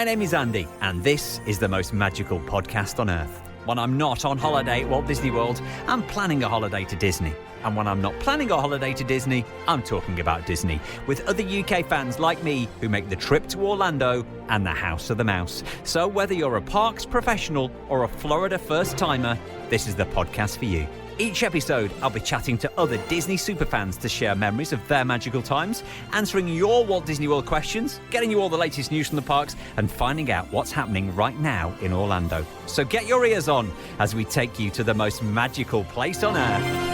My name is Andy, and this is the most magical podcast on earth. When I'm not on holiday at Walt Disney World, I'm planning a holiday to Disney. And when I'm not planning a holiday to Disney, I'm talking about Disney, with other UK fans like me who make the trip to Orlando and the House of the Mouse. So whether you're a parks professional or a Florida first-timer, this is the podcast for you. Each episode, I'll be chatting to other Disney superfans to share memories of their magical times, answering your Walt Disney World questions, getting you all the latest news from the parks, and finding out what's happening right now in Orlando. So get your ears on as we take you to the most magical place on earth.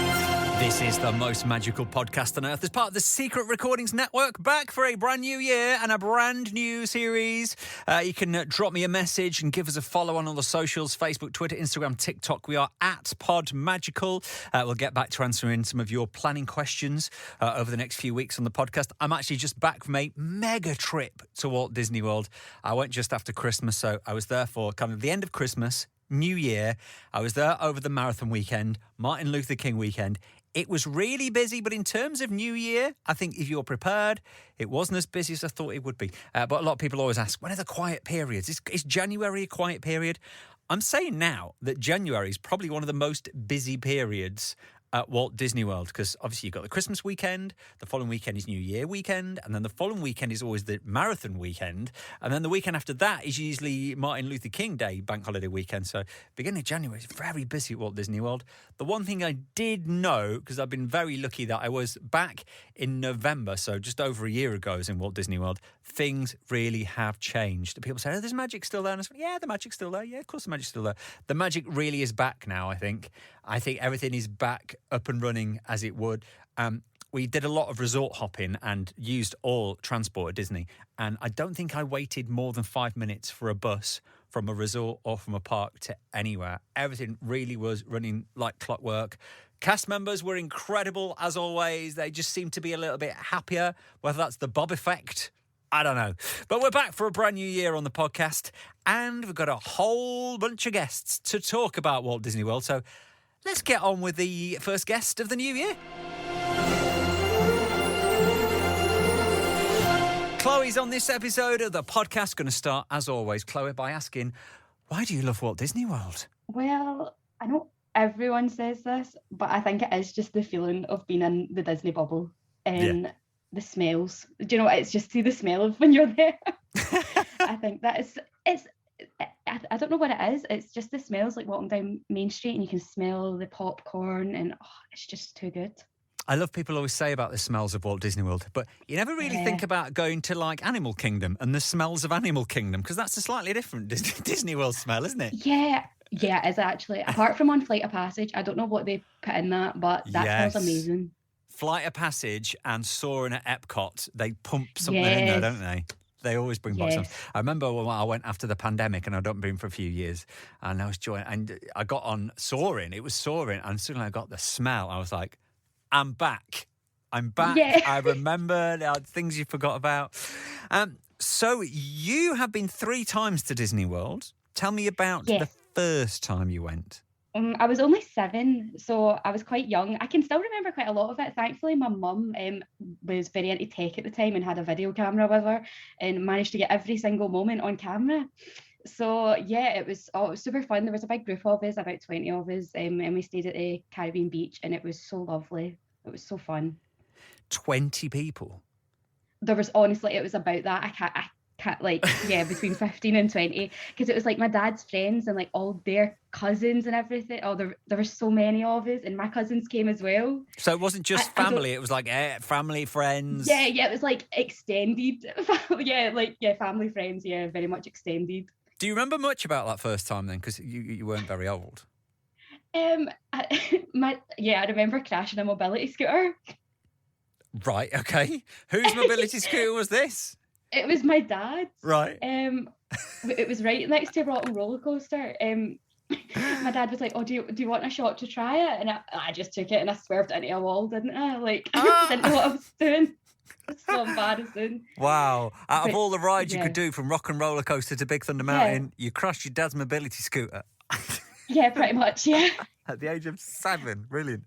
This is the most magical podcast on earth as part of the Secret Recordings Network, back for a brand new year and a brand new series. You can drop me a message and give us a follow on all the socials, Facebook, Twitter, Instagram, TikTok. We are at PodMagical. We'll get back to answering some of your planning questions over the next few weeks on the podcast. I'm actually just back from a mega trip to Walt Disney World. I went just after Christmas, so I was there for kind of the end of Christmas, New Year. I was there over the marathon weekend, Martin Luther King weekend. It was really busy, but in terms of New Year, I think if you're prepared, it wasn't as busy as I thought it would be. But a lot of people always ask, when are the quiet periods? Is January a quiet period? I'm saying now that January is probably one of the most busy periods at Walt Disney World, because obviously you've got the Christmas weekend, the following weekend is New Year weekend, and then the following weekend is always the marathon weekend, and then the weekend after that is usually Martin Luther King Day, bank holiday weekend. So beginning of January is very busy at Walt Disney World. The one thing I did know, because I've been very lucky that I was back in November, so just over a year ago I was in Walt Disney World, things really have changed. People say, oh, there's magic still there. And I said, yeah, the magic's still there. Yeah, of course the magic's still there. The magic really is back now, I think. I think everything is back up and running as it would. We did a lot of resort hopping and used all transport at Disney. And I don't think I waited more than 5 minutes for a bus from a resort or from a park to anywhere. Everything really was running like clockwork. Cast members were incredible, as always. They just seemed to be a little bit happier, whether that's the Bob effect, I don't know. But we're back for a brand new year on the podcast, and we've got a whole bunch of guests to talk about Walt Disney World. So let's get on with the first guest of the new year. Chloe's on this episode of the podcast. Going to start, as always, Chloe, by asking, why do you love Walt Disney World? Well, I know everyone says this, but I think it is just the feeling of being in the Disney bubble and the smells. Do you know, it's just see the smell of when you're there. I think that I don't know what it is. It's just the smells, like walking down Main Street and you can smell the popcorn and it's just too good. I love people always say about the smells of Walt Disney World, but you never really think about going to like Animal Kingdom and the smells of Animal Kingdom, because that's a slightly different Disney World smell, isn't it? Yeah, it is actually. Apart from on Flight of Passage, I don't know what they put in that, but that smells amazing. Flight of Passage and Soaring at Epcot, they pump something in there, don't they? They always bring back something. I remember when I went after the pandemic and I'd not been for a few years, and I was joining, and I got on Soaring. It was Soaring, and suddenly I got the smell. I was like, I'm back. Yeah. I remember things you forgot about. So you have been 3 times to Disney World. Tell me about the first time you went. I was only 7, so I was quite young. I can still remember quite a lot of it. Thankfully, my mum was very into tech at the time and had a video camera with her and managed to get every single moment on camera. So, it was super fun. There was a big group of us, about 20 of us, and we stayed at the Caribbean beach, and it was so lovely. It was so fun. 20 people? There was, honestly, it was about that. I can't between 15 and 20, because it was like my dad's friends and like all their cousins and everything. There were so many of us, and my cousins came as well. So it wasn't just family, it was like family, friends. Yeah, it was like extended. Family, friends, very much extended. Do you remember much about that first time then? Because you weren't very old. I remember crashing a mobility scooter. Right, okay. Whose mobility scooter was this? It was my dad's. Right. It was right next to a rock and roller coaster. My dad was like, "Oh, do you want a shot to try it?" And I just took it and I swerved into a wall, didn't I? I didn't know what I was doing. It's so embarrassing. Wow. Out of all the rides you could do, from rock and roller coaster to Big Thunder Mountain, you crashed your dad's mobility scooter. Yeah, pretty much, yeah. At the age of 7. Brilliant.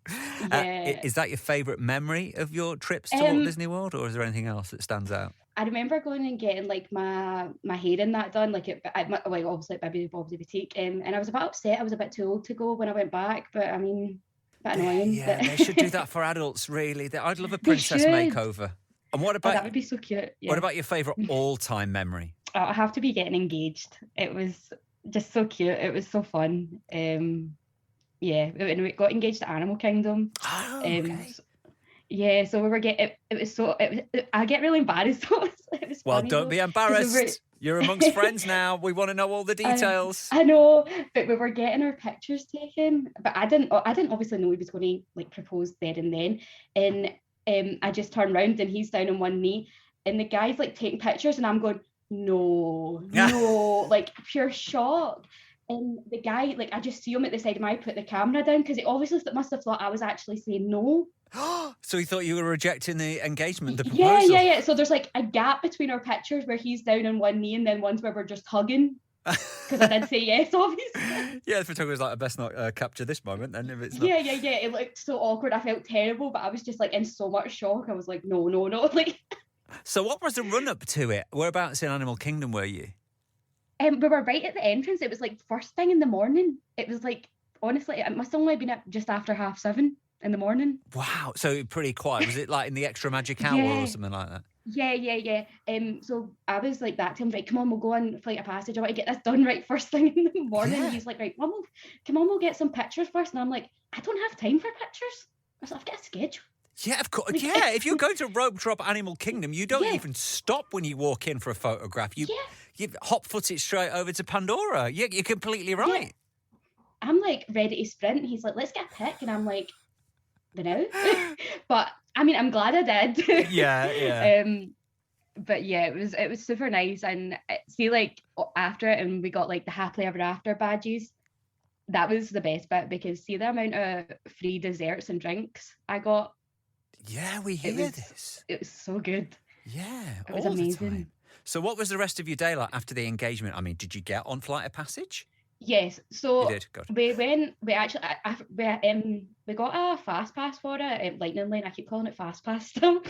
Yeah. Is that your favourite memory of your trips to Walt Disney World, or is there anything else that stands out? I remember going and getting like my hair and that done, like obviously at Baby Bob's Boutique, and I was a bit upset. I was a bit too old to go when I went back, but I mean, a bit annoying. Yeah, but they should do that for adults, really. I'd love a They princess should. makeover. And what about that would be so cute. Yeah. what about your favourite all-time memory? I have to be getting engaged. It was just so cute. It was so fun. Yeah, and we got engaged at Animal Kingdom. Oh, okay. Yeah, so we were getting it was so I get really embarrassed. It was Well, funny, don't be embarrassed. You're amongst friends now. We want to know all the details. I know, but we were getting our pictures taken. But I didn't obviously know he was going to like propose there and then. And I just turned around and he's down on one knee, and the guy's like taking pictures, and I'm going, no, like pure shock. And the guy, like, I just see him at the side of my put the camera down, because he obviously must have thought I was actually saying no. So he thought you were rejecting the engagement, the proposal. Yeah. So there's like a gap between our pictures where he's down on one knee and then ones where we're just hugging. Because I did say yes, obviously. Yeah, the photographer was like, I best not capture this moment then if it's not. Yeah. It looked so awkward. I felt terrible, but I was just like in so much shock. I was like, no. Like. So what was the run-up to it? Whereabouts in Animal Kingdom were you? We were right at the entrance. It was like first thing in the morning. It was like, honestly, it must have only been up just after 7:30 in the morning. Wow, so pretty quiet. Was it like in the extra magic hour or something like that? Yeah. So I was like that to him, right, come on, we'll go on Flight of Passage. I want to get this done right first thing in the morning. Yeah. He's like, right, come on, we'll get some pictures first. And I'm like, I don't have time for pictures. I was like, I've got a schedule. Yeah, of course. Yeah, if you're going to rope drop Animal Kingdom, you don't even stop when you walk in for a photograph. You hot-foot it straight over to Pandora. You're completely right. Yeah. I'm like ready to sprint. He's like, let's get a pic. And I'm like, no. But I mean, I'm glad I did. Yeah. But yeah, it was super nice. And see, like after it, and we got like the happily ever after badges. That was the best bit, because see the amount of free desserts and drinks I got. Yeah, we hear this. It was so good. Yeah, it was amazing. The time. So what was the rest of your day like after the engagement? I mean, did you get on Flight of Passage? Yes. So you did? Good. We got a fast pass for it, Lightning Lane. I keep calling it fast pass still.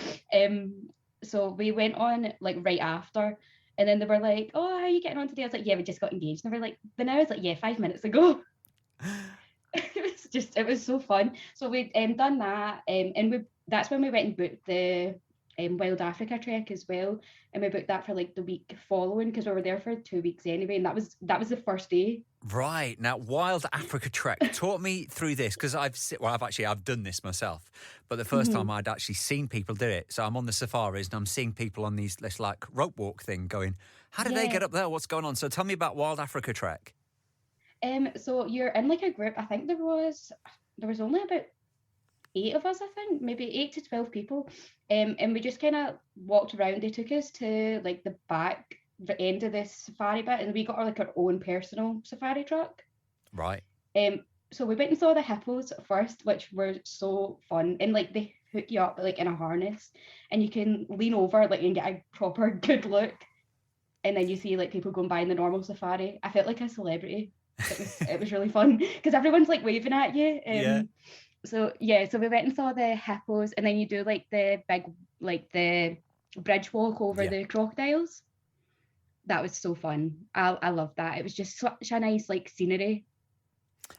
So we went on like right after, and then they were like, "Oh, how are you getting on today?" I was like, "Yeah, we just got engaged." And they were like, "Then I was like, yeah, 5 minutes ago." It was so fun. So we done that, and that's when we went and booked the Wild Africa trek as well, and we booked that for like the week following, because we were there for 2 weeks anyway, and that was the first day. Right. Now, Wild Africa trek, talk me through this, because I've done this myself, but the first time I'd actually seen people do it. So I'm on the safaris and I'm seeing people on this like rope walk thing going, how did they get up there? What's going on? So tell me about Wild Africa trek. So you're in like a group. I think there was only about 8 of us, I think, maybe 8 to 12 people. And we just kind of walked around. They took us to like the back end of this safari bit, and we got our own personal safari truck. Right. So we went and saw the hippos first, which were so fun. And like they hook you up like in a harness, and you can lean over like and get a proper good look. And then you see like people going by in the normal safari. I felt like a celebrity. It was really fun, because everyone's like waving at you. So we went and saw the hippos, and then you do like the big, like the bridge walk over the crocodiles. That was so fun. I loved that. It was just such a nice like scenery.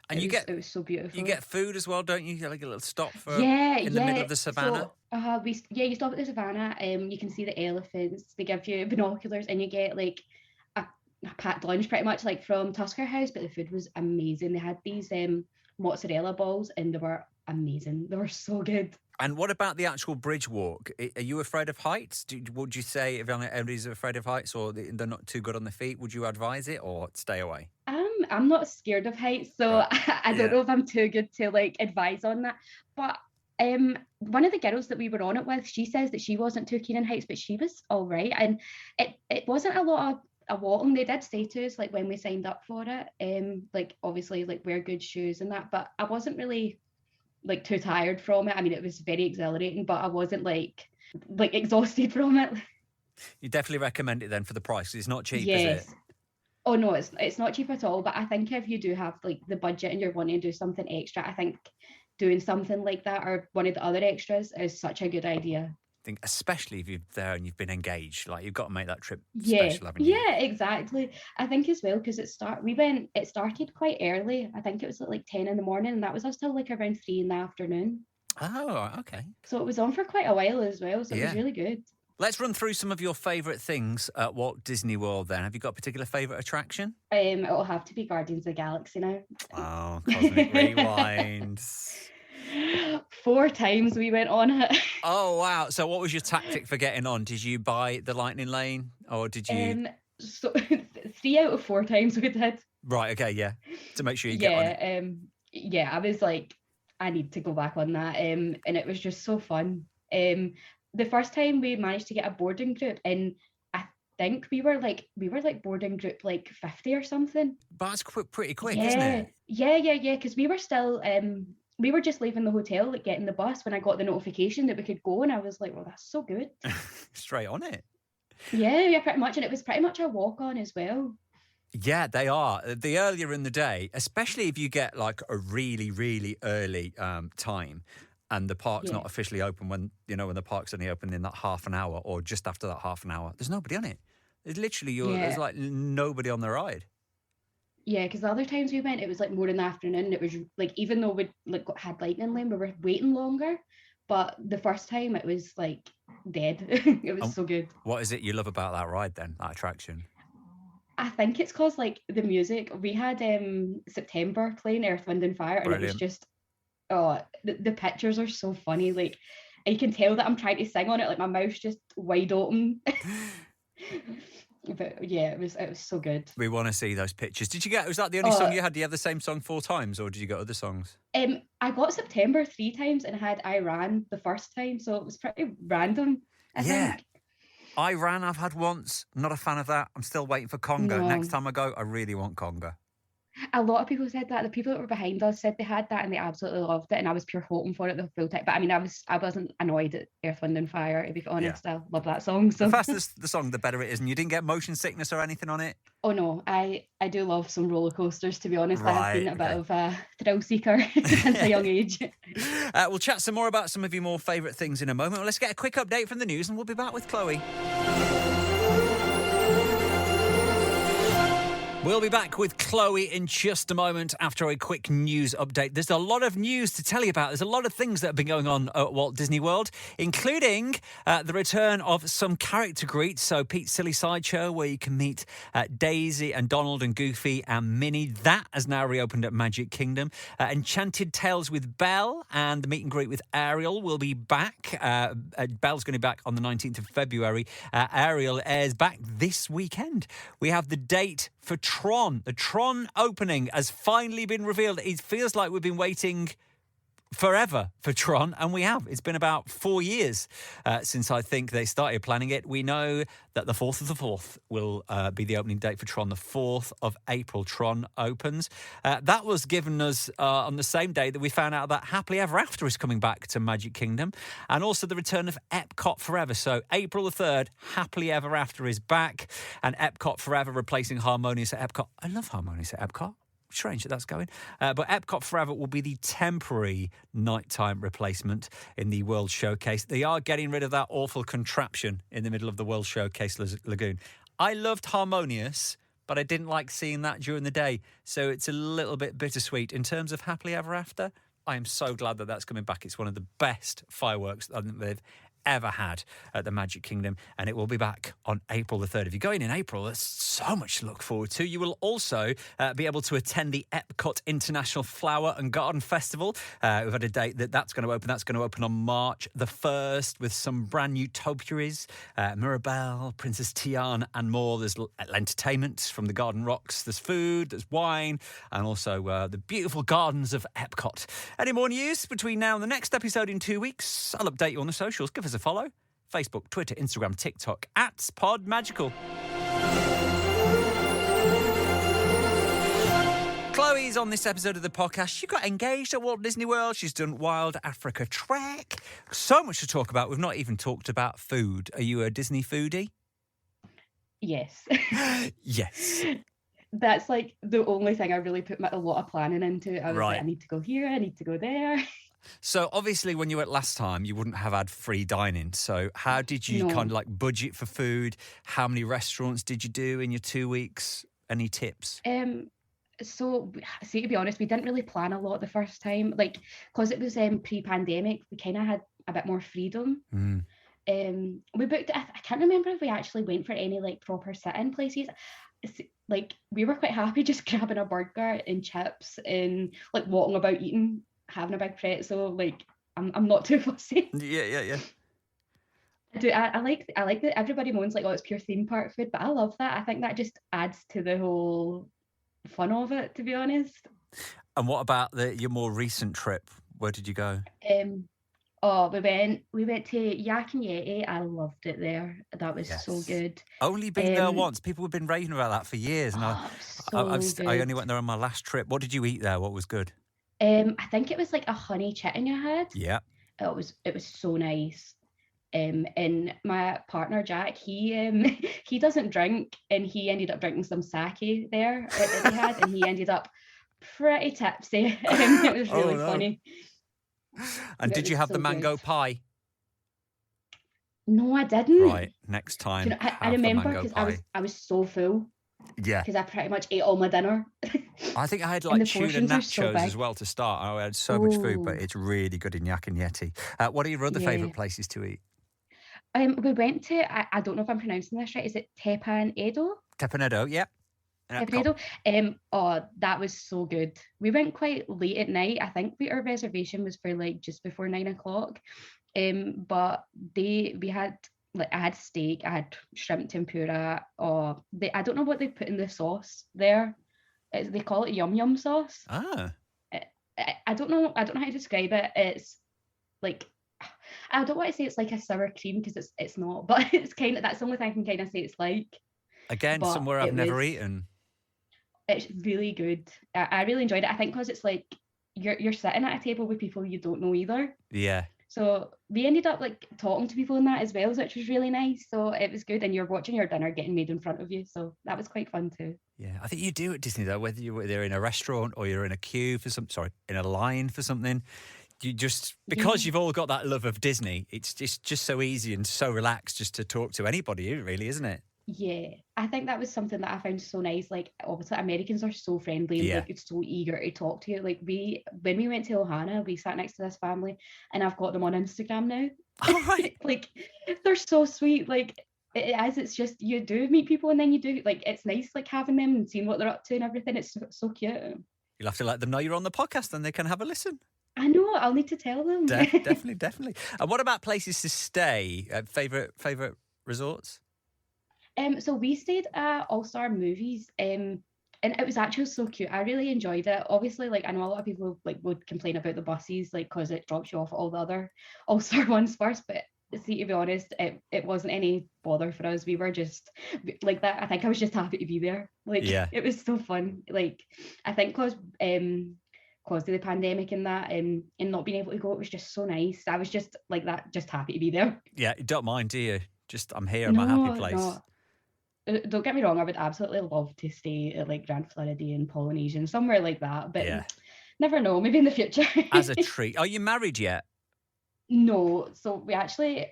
And it was so beautiful. You get food as well, don't you? You get like a little stop in the middle of the savannah. So, you stop at the savannah. You can see the elephants. They give you binoculars, and you get like a packed lunch pretty much like from Tusker House, but the food was amazing. They had these mozzarella balls, and they were amazing. They were so good. And what about the actual bridge walk? Are you afraid of heights? Would you say if everybody's afraid of heights, or they're not too good on their feet, would you advise it or stay away? I'm not scared of heights, so right. I don't know if I'm too good to like advise on that. But one of the girls that we were on it with, she says that she wasn't too keen on heights, but she was all right. And it wasn't a lot of walking. They did say to us like when we signed up for it, like obviously like wear good shoes and that, but I wasn't really like too tired from it. I mean, it was very exhilarating, but I wasn't like exhausted from it. You definitely recommend it then for the price, because it's not cheap, is it? Oh no, it's not cheap at all. But I think if you do have like the budget and you're wanting to do something extra, I think doing something like that, or one of the other extras, is such a good idea. I think especially if you're there and you've been engaged, like you've got to make that trip Yeah, special, haven't you? yeah, exactly. I think as well, because it started quite early. I think it was at like 10 in the morning, and that was us till like around 3 in the afternoon. Oh, okay. So it was on for quite a while as well. So it was Yeah. really good. Let's run through some of your favourite things at Walt Disney World then. Have you got a particular favourite attraction? It'll have to be Guardians of the Galaxy now. Oh, Cosmic Rewind. 4 times we went on it. Oh, wow. So what was your tactic for getting on? Did you buy the Lightning Lane or did you... So 3 out of 4 times we did. Right, okay, yeah. To make sure you get on it. Yeah, I was like, I need to go back on that. And it was just so fun. The first time we managed to get a boarding group, and I think we were like boarding group like 50 or something. But that's pretty quick, isn't it? Yeah. Because we were still we were just leaving the hotel, like getting the bus, when I got the notification that we could go, and I was like, well, that's so good. Straight on it. Yeah, pretty much. And it was pretty much a walk on as well. Yeah, they are. The earlier in the day, especially if you get like a really, really early time and the park's not officially open when the park's only open in that half an hour or just after that half an hour, there's nobody on it. It's literally, there's like nobody on the ride. Yeah, because the other times we went, it was like more in the afternoon. It was like, even though we like had Lightning Lane, we were waiting longer. But the first time it was like dead. It was so good. What is it you love about that ride then, that attraction? I think it's because like the music. We had September playing Earth, Wind and Fire, and Brilliant. It was just, the pictures are so funny. Like, you can tell that I'm trying to sing on it, like my mouth's just wide open. But yeah, it was so good. We want to see those pictures. Was that the only song you had? Do you have the same song 4 times, or did you get other songs? I got September 3 times and had I Ran the first time, so it was pretty random, I think. I Ran I've had once. Not a fan of that. I'm still waiting for Conga. No. Next time I go, I really want Conga. A lot of people said that. The people that were behind us said they had that and they absolutely loved it, and I was pure hoping for it the full time. But I mean, I wasn't annoyed at Earth, Wind and Fire, to be honest. I love that song. So. The faster the song, the better it is. And you didn't get motion sickness or anything on it? Oh no, I do love some roller coasters, to be honest. Right, I have been a bit of a thrill seeker since a young age. We'll chat some more about some of your more favourite things in a moment. Well, let's get a quick update from the news and we'll be back with Chloe. We'll be back with Chloe in just a moment after a quick news update. There's a lot of news to tell you about. There's a lot of things that have been going on at Walt Disney World, including the return of some character greets. So Pete's Silly Sideshow, where you can meet Daisy and Donald and Goofy and Minnie. That has now reopened at Magic Kingdom. Enchanted Tales with Belle and the meet and greet with Ariel will be back. Belle's going to be back on the 19th of February. Ariel airs back this weekend. We have the date for Tron. The Tron opening has finally been revealed. It feels like we've been waiting forever for Tron, and we have. It's been about 4 years since I think they started planning it. We know that the 4th of the 4th will be the opening date for Tron. The 4th of April, Tron opens. That was given us on the same day that we found out that Happily Ever After is coming back to Magic Kingdom, and also the return of Epcot Forever. So April the 3rd, Happily Ever After is back, and Epcot Forever replacing Harmonious at Epcot. I love Harmonious at Epcot. Strange that that's going. But Epcot Forever will be the temporary nighttime replacement in the World Showcase. They are getting rid of that awful contraption in the middle of the World Showcase Lagoon. I loved Harmonious, but I didn't like seeing that during the day. So it's a little bit bittersweet. In terms of Happily Ever After, I am so glad that that's coming back. It's one of the best fireworks that they've ever had at the Magic Kingdom, and it will be back on April the 3rd. If you're going in April, there's so much to look forward to. You will also be able to attend the Epcot International Flower and Garden Festival. We've had a date that's going to open. That's going to open on March the 1st with some brand new topiaries, Mirabelle, Princess Tiana and more. There's entertainment from the Garden Rocks. There's food, there's wine, and also the beautiful gardens of Epcot. Any more news between now and the next episode in 2 weeks? I'll update you on the socials. Give us a follow. Facebook, Twitter, Instagram, TikTok, @PodMagical. Chloe's on this episode of the podcast. She got engaged at Walt Disney World. She's done Wild Africa Trek. So much to talk about. We've not even talked about food. Are you a Disney foodie? Yes. Yes. that's like the only thing I really put a lot of planning into. I was like, I Right. need to go here, I need to go there. So obviously when you went last time, you wouldn't have had free dining. So how did you kind No. of like budget for food? How many restaurants did you do in your 2 weeks? Any tips? So see, to be honest, we didn't really plan a lot the first time, like because it was pre-pandemic. We kind of had a bit more freedom. Mm. We booked. I can't remember if we actually went for any like proper sit-in places. Like we were quite happy just grabbing a burger and chips and like walking about eating, having a big pretzel. Like I'm not too fussy. Yeah. I like that everybody moans like, oh, it's pure theme park food, but I love that. I think that just adds to the whole fun of it, to be honest. And what about your more recent trip? Where did you go? Oh, we went to Yak and Yetti. I loved it there. That was so Yes. good. Only been there once. People have been raving about that for years, and So I good. only went there on my last trip. What did you eat there? What was good? I think it was like a honey chicken you had. Yeah. It was so nice. And my partner Jack, he doesn't drink, and he ended up drinking some sake there that he had, and he ended up pretty tipsy. It was really funny. And did you have the mango pie? No, I didn't. Right, next time. You know, I remember because I was so full. Yeah. Because I pretty much ate all my dinner. I think I had like tuna nachos so as well to start. I had so much food, but it's really good in Yak and Yetti. What are your other favourite places to eat? We went to, I don't know if I'm pronouncing this right, is it Tepan Edo? Tepan Edo, yeah. Oh, that was so good. We went quite late at night. I think our reservation was for like just before 9 o'clock. But we had like I had steak, I had shrimp tempura. I don't know what they put in the sauce there. They call it yum yum sauce. I don't know how to describe it. It's like, I don't want to say it's like a sour cream because it's not, but it's kind of, that's the only thing I can kind of say it's like. Again, but somewhere I've never eaten. It's really good. I really enjoyed it. I think because it's like you're sitting at a table with people you don't know either. Yeah. So we ended up like talking to people in that as well, which was really nice. So it was good, and you're watching your dinner getting made in front of you. So that was quite fun too. Yeah, I think you do at Disney though, whether you're in a restaurant or you're in a queue for in a line for something. You just, because you've all got that love of Disney, it's just so easy and so relaxed just to talk to anybody, really, isn't it? Yeah, I think that was something that I found so nice. Like, obviously, Americans are so friendly and like it's so eager to talk to you. Like when we went to Ohana, we sat next to this family, and I've got them on Instagram now. Oh, right. Like, they're so sweet. Like, it's just you do meet people, and then you do like it's nice like having them and seeing what they're up to and everything. It's so cute. You'll have to let them know you're on the podcast, and they can have a listen. I know. I'll need to tell them. Definitely. And what about places to stay? Favorite resorts? So we stayed at All Star Movies, and it was actually so cute. I really enjoyed it. Obviously, like I know a lot of people like would complain about the buses, like because it drops you off at all the other All Star ones first. But see, to be honest, it wasn't any bother for us. We were just like that. I think I was just happy to be there. Like, it was so fun. Like, I think because of the pandemic and that, and not being able to go, it was just so nice. I was just like that, just happy to be there. Yeah, you don't mind, do you? Just, I'm here, my happy place. No. Don't get me wrong, I would absolutely love to stay at like Grand Floridian, Polynesian, somewhere like that. But never know, maybe in the future. As a treat. Are you married yet? No. So we actually,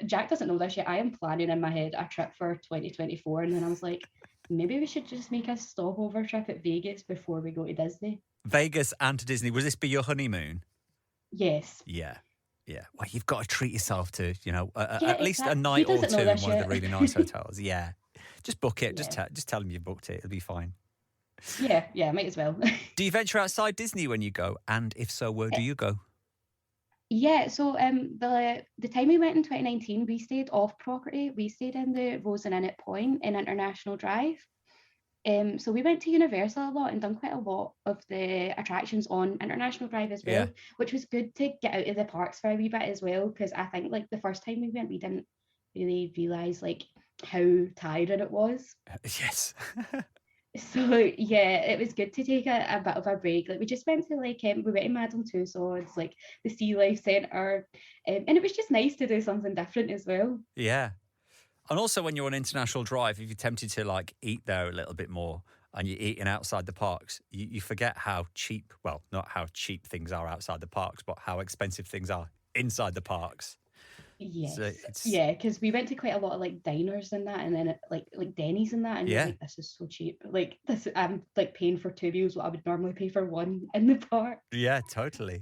Jack doesn't know this yet. I am planning in my head a trip for 2024. And then I was like, maybe we should just make a stopover trip at Vegas before we go to Disney. Vegas and to Disney. Will this be your honeymoon? Yes. Yeah. Well, you've got to treat yourself to, at least a night or two in one of the really nice hotels. Yeah. Just book it. Just tell them you've booked it. It'll be fine. Yeah, might as well. Do you venture outside Disney when you go? And if so, where do you go? Yeah, so the time we went in 2019, we stayed off property. We stayed in the Rose Inn at Point in International Drive. So we went to Universal a lot and done quite a lot of the attractions on International Drive as well, which was good to get out of the parks for a wee bit as well, because I think like the first time we went, we didn't really realise like how tiring it was. Yes. So yeah, it was good to take a bit of a break. Like we just went to we went to Madame Tussauds, like the Sea Life Centre, and it was just nice to do something different as well. Yeah. And also when you're on International Drive, if you're tempted to like eat there a little bit more, and you're eating outside the parks, you forget how cheap, well, not how cheap things are outside the parks, but how expensive things are inside the parks. Yes. So yeah, because we went to quite a lot of like diners and that, and then like Denny's and that, and you're like, this is so cheap. Like this, I'm like paying for 2 meals what I would normally pay for one in the park. Yeah, totally.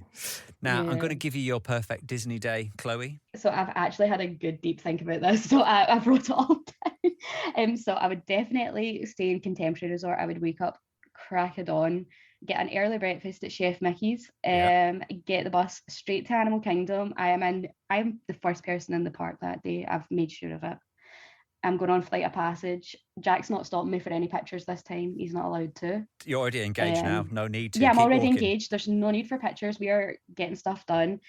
Now, I'm going to give you your perfect Disney day, Chloe. So I've actually had a good deep think about this. So I've wrote it all down. So I would definitely stay in Contemporary Resort. I would wake up crack of dawn, get an early breakfast at Chef Mickey's, get the bus straight to Animal Kingdom. I'm the first person in the park that day. I've made sure of it. I'm going on Flight of Passage. Jack's not stopping me for any pictures this time. He's not allowed to. You're already engaged now. No need to. Yeah, I'm keep already walking. engaged. There's no need for pictures. We are getting stuff done.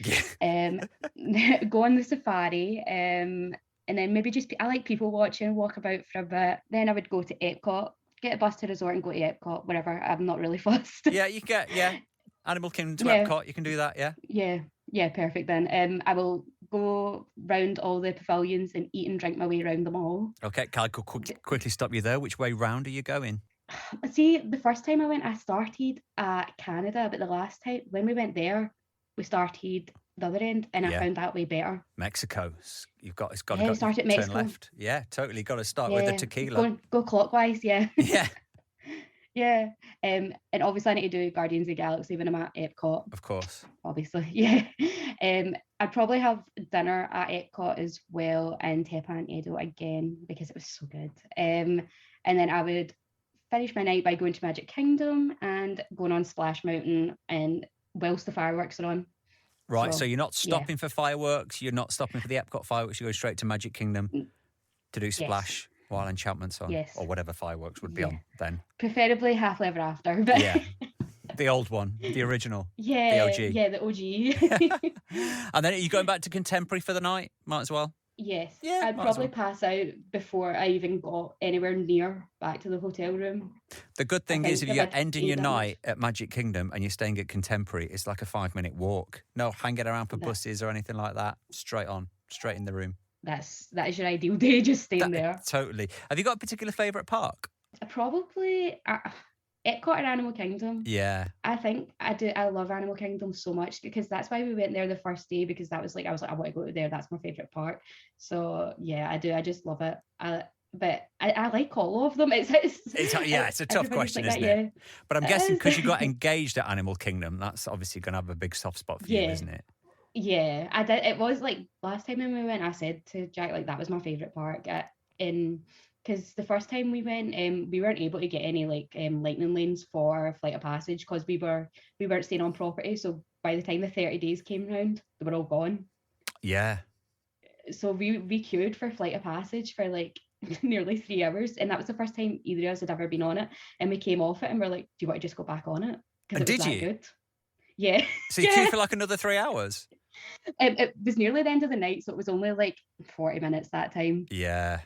Go on the safari. And then maybe I like people watching, walk about for a bit. Then I would go to Epcot, get a bus to resort and go to Epcot, whatever. I'm not really fussed. Yeah, you get, Animal Kingdom to Epcot, you can do that, yeah? Yeah, perfect then. I will go round all the pavilions and eat and drink my way around them all. Okay, can I quickly stop you there? Which way round are you going? See, the first time I went, I started at Canada, but the last time, when we went there, we started the other end, and I found that way better. Mexico. It's got to start at Mexico. Turn left. Yeah, totally. Got to start with the tequila. Go clockwise, yeah. Yeah. Yeah. And obviously I need to do Guardians of the Galaxy when I'm at Epcot. Of course. Obviously, yeah. I'd probably have dinner at Epcot as well in Tepa and Edo again because it was so good. And then I would finish my night by going to Magic Kingdom and going on Splash Mountain and whilst the fireworks are on. Right, so you're not stopping for fireworks, you're not stopping for the Epcot fireworks, you go straight to Magic Kingdom to do Splash while Enchantment's on, or whatever fireworks would be on then. Preferably Happily Ever After. But yeah, the old one, the original, the OG. Yeah, the OG. And then are you going back to Contemporary for the night? Might as well. Yes, I'd probably pass out before I even got anywhere near back to the hotel room. The good thing is if you're ending your night at Magic Kingdom and you're staying at Contemporary, it's like a 5-minute walk. No hanging around for buses or anything like that. Straight in the room. That is your ideal day, just staying there. Totally. Have you got a particular favourite park? Probably Epcot and Animal Kingdom. Yeah. I think I do. I love Animal Kingdom so much because that's why we went there the first day, because that was like, I was like, I want to go to there. That's my favourite park. So yeah, I do. I just love it. But I like all of them. It's a tough question, isn't it? But I'm guessing because you got engaged at Animal Kingdom, that's obviously going to have a big soft spot for you, isn't it? Yeah, I did. It was like last time when we went, I said to Jack, like, that was my favourite park. Because the first time we went, we weren't able to get any lightning lanes for Flight of Passage because we weren't staying on property. So by the time the 30 days came round, they were all gone. Yeah. So we queued for Flight of Passage for like nearly 3 hours, and that was the first time either of us had ever been on it. And we came off it and we're like, "Do you want to just go back on it?" And did you? Good. Yeah. So you queued for like another 3 hours. It was nearly the end of the night, so it was only like 40 minutes that time. Yeah.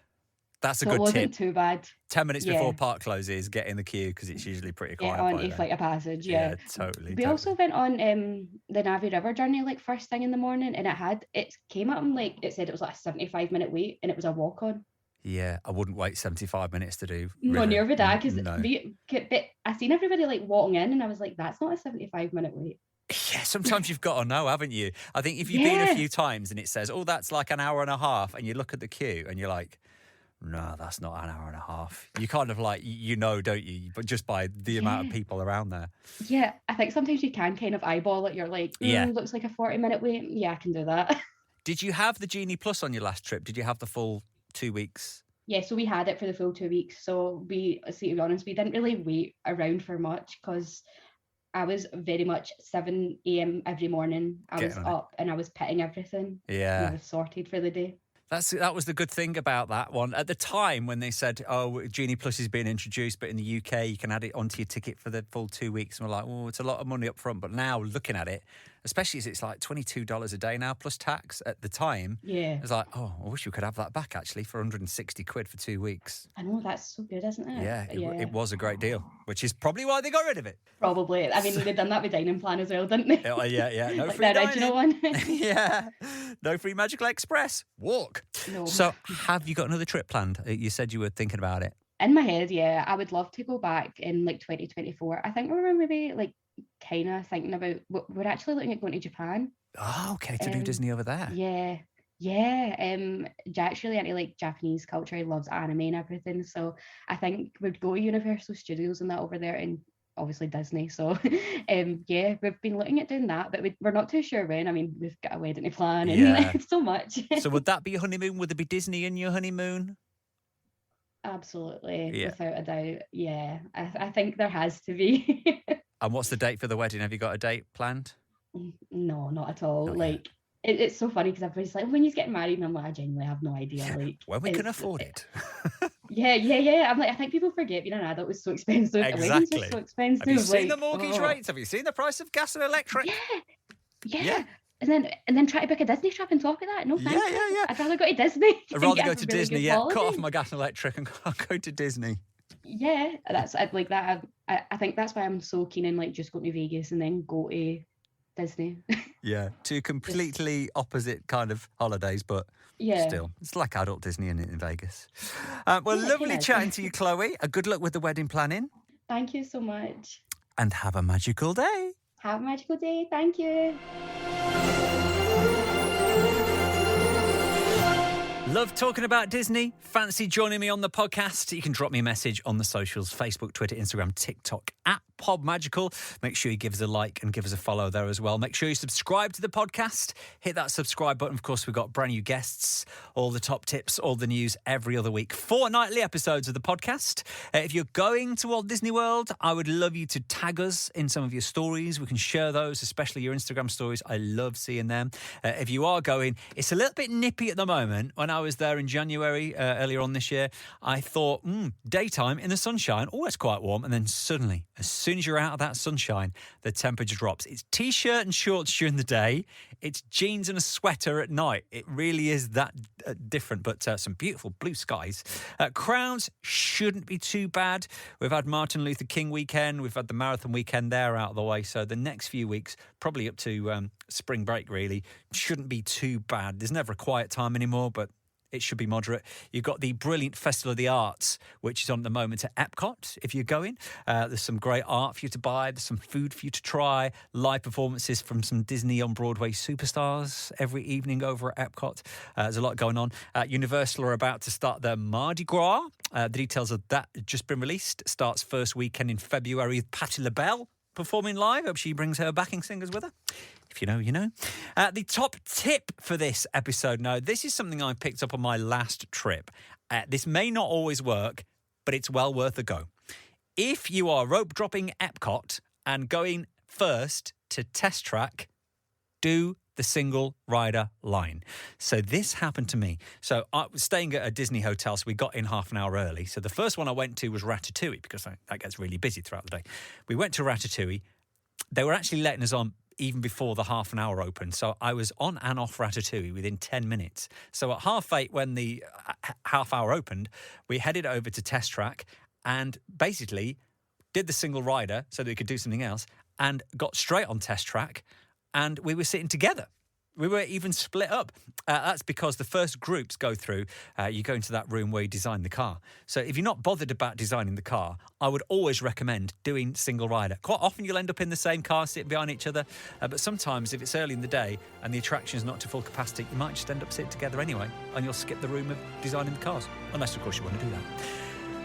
That's a good tip. It wasn't tip. too bad. 10 minutes before park closes, get in the queue because it's usually pretty quiet. On a Flight of Passage, yeah. Totally. We also went on the Navi River journey like first thing in the morning, and it came up and like it said it was like a 75-minute wait, and it was a walk on. Yeah, I wouldn't wait 75 minutes to do. No, near would I, because I seen everybody like walking in, and I was like, that's not a 75-minute wait. Yeah, sometimes you've got to know, haven't you? I think if you've been a few times and it says, oh, that's like an hour and a half, and you look at the queue and you're like, no, that's not an hour and a half. You kind of like, don't you? But just by the amount of people around there. Yeah, I think sometimes you can kind of eyeball it. You're like, looks like a 40-minute wait. Yeah, I can do that. Did you have the Genie Plus on your last trip? Did you have the full 2 weeks? Yeah, so we had it for the full 2 weeks. So to be honest, we didn't really wait around for much because I was very much 7 a.m. every morning. I was up and I was pitting everything. Yeah. I was sorted for the day. That was the good thing about that one. At the time when they said, oh, Genie Plus is being introduced, but in the UK you can add it onto your ticket for the full 2 weeks. And we're like, well, it's a lot of money up front. But now looking at it, especially as it's like $22 a day now plus tax at the time. Yeah. It's like, oh, I wish we could have that back actually for 160 quid for 2 weeks. I know, that's so good, isn't it? Yeah, it was a great deal, which is probably why they got rid of it. Probably. I mean, they've done that with Dining Plan as well, didn't they? Yeah. No like free the original one. Yeah. No free Magical Express. Walk. No. So have you got another trip planned? You said you were thinking about it. In my head, yeah, I would love to go back in like 2024. I think we were maybe like kind of thinking about, we're actually looking at going to Japan. Oh, okay, to do Disney over there. Yeah. Yeah, Jack's really into like Japanese culture. He loves anime and everything. So I think we'd go to Universal Studios and that over there, and obviously Disney. So yeah, we've been looking at doing that, but we're not too sure when. I mean, we've got a wedding to plan and so much. So would that be your honeymoon? Would there be Disney in your honeymoon? Absolutely, without a doubt. Yeah, I think there has to be. And what's the date for the wedding? Have you got a date planned? No, not at all. Not like it's so funny because everybody's like, when you get married, and I'm like, I genuinely have no idea. Like when we can afford it. Yeah. I'm like, I think people forget being an adult was so expensive. Exactly. Weddings were so expensive. Have you seen the mortgage rates? Have you seen the price of gas and electric? Yeah. And then try to book a Disney trip on top of that. No thanks. Yeah. I'd rather go to Disney. I'd rather go to Disney. Cut off my gas and electric and go to Disney. Yeah, that's like that. I think that's why I'm so keen on like just going to Vegas and then go to Disney. Yeah, two completely opposite kind of holidays, but still, it's like adult Disney in Vegas. Well, lovely chatting to you, Chloe. Good luck with the wedding planning. Thank you so much. And have a magical day. Have a magical day. Thank you. Love talking about Disney? Fancy joining me on the podcast? You can drop me a message on the socials, Facebook, Twitter, Instagram, TikTok, @PodMagical. Make sure you give us a like and give us a follow there as well. Make sure you subscribe to the podcast. Hit that subscribe button. Of course, we've got brand new guests, all the top tips, all the news every other week. Fortnightly episodes of the podcast. If you're going to Walt Disney World, I would love you to tag us in some of your stories. We can share those, especially your Instagram stories. I love seeing them. If you are going, it's a little bit nippy at the moment. When I was there in January earlier on this year, I thought, daytime in the sunshine, it's quite warm. And then suddenly, as soon as you're out of that sunshine, the temperature drops. It's T-shirt and shorts during the day. It's jeans and a sweater at night. It really is that different, but some beautiful blue skies. Crowds shouldn't be too bad. We've had Martin Luther King weekend. We've had the marathon weekend there out of the way. So the next few weeks, probably up to spring break really, shouldn't be too bad. There's never a quiet time anymore, but it should be moderate. You've got the brilliant Festival of the Arts, which is on at the moment at Epcot, if you're going. There's some great art for you to buy. There's some food for you to try. Live performances from some Disney on Broadway superstars every evening over at Epcot. There's a lot going on. Universal are about to start their Mardi Gras. The details of that have just been released. Starts first weekend in February with Patti LaBelle performing live. Hope she brings her backing singers with her. If you know, you know. The top tip for this episode. Now, this is something I picked up on my last trip. This may not always work, but it's well worth a go. If you are rope dropping Epcot and going first to Test Track, do the single rider line. So this happened to me. So I was staying at a Disney hotel, so we got in half an hour early. So the first one I went to was Ratatouille, because that gets really busy throughout the day. We went to Ratatouille. They were actually letting us on even before the half an hour opened. So I was on and off Ratatouille within 10 minutes. So at 8:30, when the half hour opened, we headed over to Test Track and basically did the single rider so that we could do something else and got straight on Test Track. And we were sitting together. We were even split up. That's because the first groups go through, you go into that room where you design the car. So if you're not bothered about designing the car, I would always recommend doing single rider. Quite often you'll end up in the same car, sitting behind each other. But sometimes if it's early in the day and the attraction's not to full capacity, you might just end up sitting together anyway, and you'll skip the room of designing the cars. Unless, of course, you want to do that.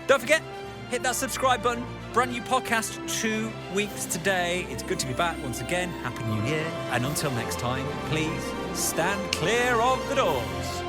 Don't forget, hit that subscribe button. Brand new podcast 2 weeks today. It's good to be back once again. Happy New Year. And until next time, please stand clear of the doors.